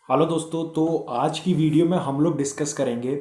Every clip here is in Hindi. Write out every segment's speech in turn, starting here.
हेलो दोस्तों। तो आज की वीडियो में हम लोग डिस्कस करेंगे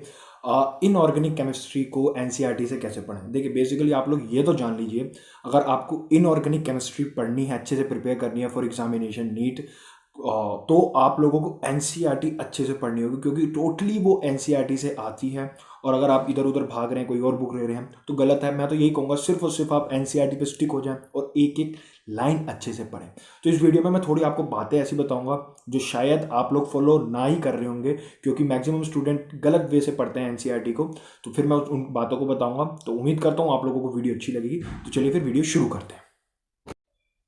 इनऑर्गेनिक केमिस्ट्री को एनसीईआरटी से कैसे पढ़ें। देखिए, बेसिकली आप लोग ये तो जान लीजिए, अगर आपको इनऑर्गेनिक केमिस्ट्री पढ़नी है, अच्छे से प्रिपेयर करनी है फॉर एग्जामिनेशन नीट, तो आप लोगों को एनसीईआरटी अच्छे से पढ़नी होगी, क्योंकि टोटली वो एनसीईआरटी से आती है। और अगर आप इधर उधर भाग रहे हैं, कोई और बुक ले रहे हैं, तो गलत है। मैं तो यही कहूँगा, सिर्फ और सिर्फ आप एनसीईआरटी पे स्टिक हो जाएं और एक एक लाइन अच्छे से पढ़ें। तो इस वीडियो में मैं थोड़ी आपको बातें ऐसी बताऊंगा जो शायद आप लोग फॉलो ना ही कर रहे होंगे, क्योंकि मैक्सिमम स्टूडेंट गलत वे से पढ़ते हैं एनसीईआरटी को। तो फिर मैं उन बातों को बताऊंगा। तो उम्मीद करता हूँ आप लोगों को वीडियो अच्छी लगेगी। तो चलिए फिर वीडियो शुरू करते हैं।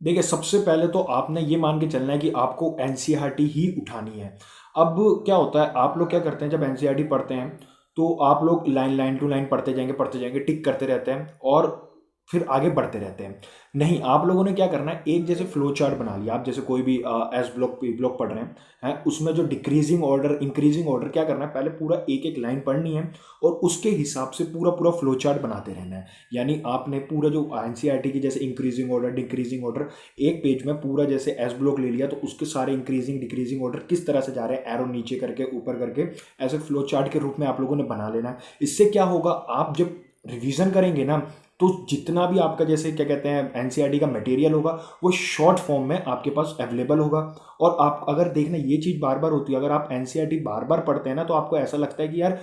देखिए, सबसे पहले तो आपने ये मान के चलना है कि आपको एनसीईआरटी ही उठानी है। अब क्या होता है, आप लोग क्या करते हैं, जब एनसीईआरटी पढ़ते हैं तो आप लोग लाइन लाइन टू लाइन पढ़ते जाएंगे, टिक करते रहते हैं और फिर आगे बढ़ते रहते हैं। नहीं, आप लोगों ने क्या करना है, एक जैसे फ्लो चार्ट बना लिया। आप जैसे कोई भी एस ब्लॉक पी ब्लॉक पढ़ रहे हैं, उसमें जो डिक्रीजिंग ऑर्डर इंक्रीजिंग ऑर्डर क्या करना है, पहले पूरा एक एक लाइन पढ़नी है और उसके हिसाब से पूरा पूरा फ्लो चार्ट बनाते रहना है। यानी आपने पूरा जो एनसीईआरटी की जैसे इंक्रीजिंग ऑर्डर डिक्रीजिंग ऑर्डर एक पेज में पूरा जैसे एस ब्लॉक ले लिया, तो उसके सारे इंक्रीजिंग डिक्रीजिंग ऑर्डर किस तरह से जा रहे हैं, एरो नीचे करके ऊपर करके, ऐसे फ्लो चार्ट के रूप में आप लोगों ने बना लेना है। इससे क्या होगा, आप जब रिवीजन करेंगे ना, तो जितना भी आपका जैसे क्या कहते हैं एनसीईआरटी का मटेरियल होगा, वो शॉर्ट फॉर्म में आपके पास अवेलेबल होगा। और आप अगर देखना, ये चीज़ बार बार होती है, अगर आप एनसीईआरटी बार बार पढ़ते हैं ना, तो आपको ऐसा लगता है कि यार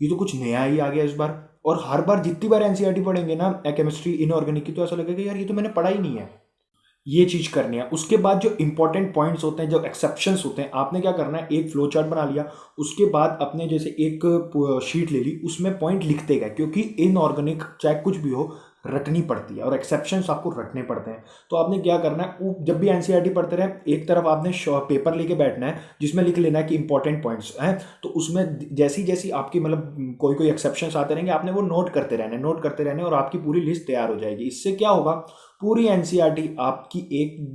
ये तो कुछ नया ही आ गया इस बार। और हर बार जितनी बार एनसीईआरटी पढ़ेंगे ना केमिस्ट्री इनऑर्गेनिक की, तो ऐसा लगेगा यार ये तो मैंने पढ़ा ही नहीं है। ये चीज करनी है। उसके बाद जो इंपॉर्टेंट पॉइंट्स होते हैं, जो एक्सेप्शंस होते हैं, आपने क्या करना है, एक फ्लो चार्ट बना लिया। उसके बाद अपने जैसे एक शीट ले ली, उसमें पॉइंट लिखते गए, क्योंकि इनऑर्गेनिक चाहे कुछ भी हो, रटनी पड़ती है और एक्सेप्शंस आपको रटने पड़ते हैं। तो आपने क्या करना है, जब भी एनसीईआरटी पढ़ते रहे, एक तरफ आपने पेपर लेके बैठना है जिसमें लिख लेना है कि इंपॉर्टेंट पॉइंट्स हैं। तो उसमें जैसी जैसी आपकी मतलब कोई कोई एक्सेप्शंस आते रहेंगे, आपने वो नोट करते रहने और आपकी पूरी लिस्ट तैयार हो जाएगी। इससे क्या होगा, पूरी एनसीईआरटी आपकी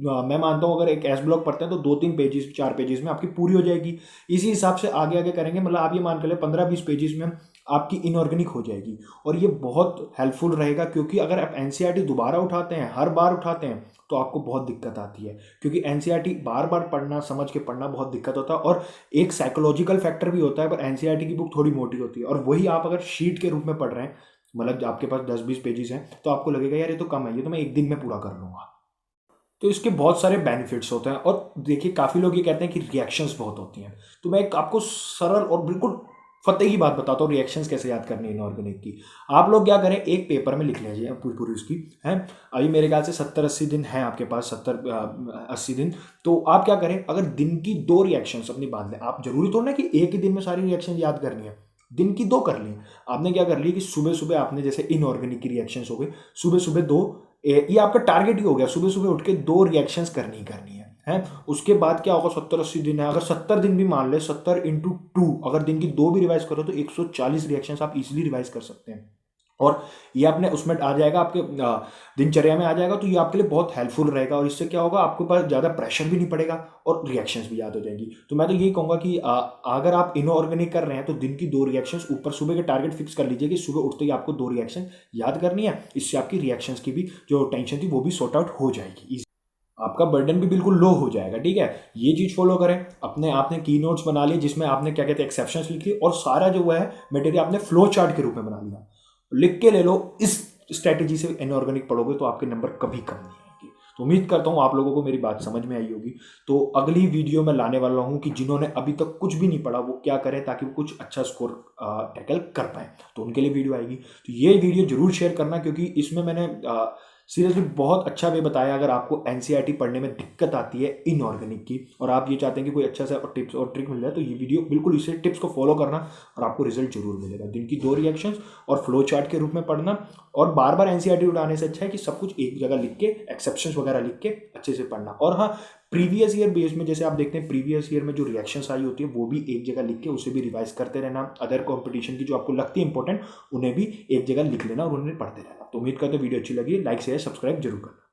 मैं मानता हूँ, अगर एक एस ब्लॉक पढ़ते हैं तो 2-3 पेजेस 4 पेजेस में आपकी पूरी हो जाएगी। इसी हिसाब से आगे आगे करेंगे, मतलब आप ये मान कर ले 15-20 पेजेस में आपकी इनऑर्गेनिक हो जाएगी। और ये बहुत हेल्पफुल रहेगा, क्योंकि अगर आप एनसीईआरटी दोबारा उठाते हैं, हर बार उठाते हैं, तो आपको बहुत दिक्कत आती है, क्योंकि एनसीईआरटी बार बार पढ़ना, समझ के पढ़ना बहुत दिक्कत होता है। और एक साइकोलॉजिकल फैक्टर भी होता है, पर एनसीईआरटी की बुक थोड़ी मोटी होती है, और वही आप अगर शीट के रूप में पढ़ रहे हैं, मतलब आपके पास 10-20 पेजेस हैं, तो आपको लगेगा यार ये तो कम है, ये तो मैं एक दिन में पूरा कर लूंगा। तो इसके बहुत सारे बेनिफिट्स होते हैं। और देखिए, काफ़ी लोग ये कहते हैं कि रिएक्शंस बहुत होती हैं। तो मैं एक आपको सरल और बिल्कुल फतेह की बात बताता हूँ, रिएक्शंस कैसे याद करनी है इनऑर्गेनिक की। आप लोग क्या करें, एक पेपर में लिख लीजिए पूरी पूरी उसकी है। अभी मेरे ख्याल से 70-80 दिन है आपके पास, 70-80 दिन। तो आप क्या करें, अगर दिन की 2 रिएक्शंस अपनी बांध लें। आप जरूरी तो ना कि एक ही दिन में सारी रिएक्शन याद करनी है, दिन की 2 कर ली। आपने क्या कर ली कि सुबह सुबह आपने जैसे इनऑर्गेनिक की रिएक्शंस हो गई, सुबह सुबह 2, ये आपका टारगेट ही हो गया, सुबह सुबह उठ के 2 रिएक्शंस करनी ही करनी है। उसके बाद क्या होगा, 70-80 दिन है, अगर 70 दिन भी मान ले, 70 × 2, अगर दिन की 2 भी रिवाइज करो तो 140 रिएक्शंस आप इजीली रिवाइज कर सकते हैं। और ये आपने उसमें आ जाएगा, आपके दिनचर्या में आ जाएगा। तो ये आपके लिए बहुत हेल्पफुल रहेगा, और इससे क्या होगा, आपके पास ज़्यादा प्रेशर भी नहीं पड़ेगा और रिएक्शंस भी याद हो जाएंगी। तो मैं तो यही कहूँगा कि अगर आप इनऑर्गेनिक कर रहे हैं, तो दिन की 2 रिएक्शंस ऊपर सुबह के टारगेट फिक्स कर लीजिए कि सुबह उठते ही आपको 2 रिएक्शन याद करनी है। इससे आपकी रिएक्शंस की भी जो टेंशन थी वो भी सॉर्ट आउट हो जाएगी, आपका बर्डन भी बिल्कुल लो हो जाएगा। ठीक है, ये चीज फॉलो करें। अपने आपने की नोट्स बना लिए, जिसमें आपने क्या कहते हैं एक्सेप्शंस लिख लिए, और सारा जो है मटेरियल आपने फ्लो चार्ट के रूप में बना लिया, लिख के ले लो। इस स्ट्रेटेजी से इनऑर्गेनिक पढ़ोगे तो आपके नंबर कभी कम नहीं आएंगे। तो उम्मीद करता हूँ आप लोगों को मेरी बात समझ में आई होगी। तो अगली वीडियो में लाने वाला हूँ कि जिन्होंने अभी तक कुछ भी नहीं पढ़ा वो क्या करें, ताकि वो कुछ अच्छा स्कोर टैकल कर पाए। तो उनके लिए वीडियो आएगी। तो ये वीडियो जरूर शेयर करना, क्योंकि इसमें मैंने सीरियसली बहुत अच्छा वे बताया। अगर आपको एनसीईआरटी पढ़ने में दिक्कत आती है इनऑर्गेनिक की, और आप ये चाहते हैं कि कोई अच्छा सा टिप्स और ट्रिक मिल जाए, तो ये वीडियो बिल्कुल इसे टिप्स को फॉलो करना और आपको रिजल्ट जरूर मिलेगा। दिन की 2 रिएक्शंस और फ्लो चार्ट के रूप में पढ़ना, और बार बार एनसीईआरटी उठाने से अच्छा है कि सब कुछ एक जगह लिख के, एक्सेप्शंस वगैरह लिख के अच्छे से पढ़ना। और हाँ, प्रीवियस ईयर बेस में जैसे आप देखते हैं, प्रीवियस ईयर में जो रिएक्शंस आई होती है वो भी एक जगह लिख के उसे भी रिवाइज करते रहना। अदर कंपटीशन की जो आपको लगती है इंपॉर्टेंट, उन्हें भी एक जगह लिख लेना और उन्हें पढ़ते रहना। तो उम्मीद करते हैं वीडियो अच्छी लगी, लाइक शेयर सब्सक्राइब जरूर करना।